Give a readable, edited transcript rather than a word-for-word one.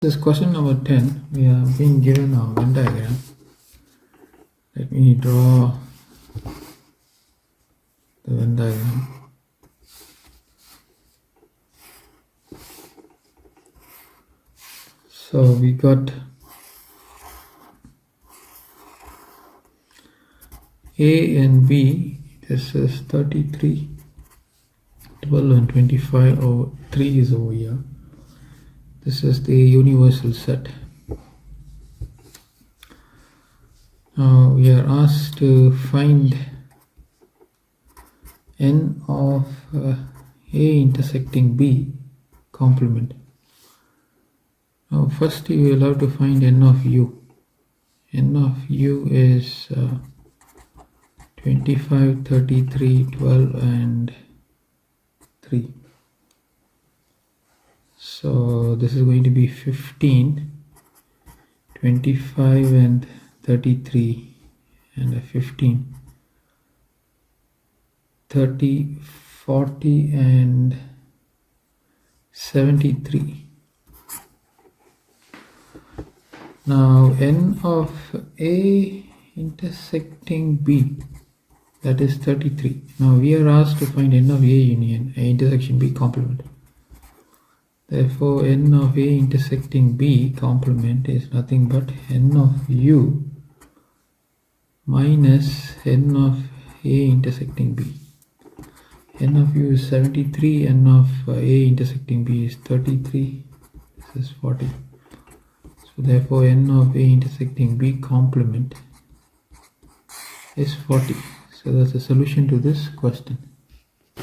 This is question number 10. We have been given a Venn diagram. Let me draw the Venn diagram. So we got A and B. This is 33, 12 and 25 over 3 is over here. This is the universal set. Now we are asked to find n of A intersecting B complement. Now first you will have to find n of u. N of u is 25, 33, 12 and 3. So this is going to be 15, 25 and 33 and a 15, 30, 40 and 73. Now n of A intersecting B, that is 33. Now we are asked to find n of A union A intersection B complement. Therefore, n of A intersecting B complement is nothing but n of U minus n of A intersecting B. N of U is 73, n of A intersecting B is 33, this is 40. So therefore, n of A intersecting B complement is 40. So that's the solution to this question.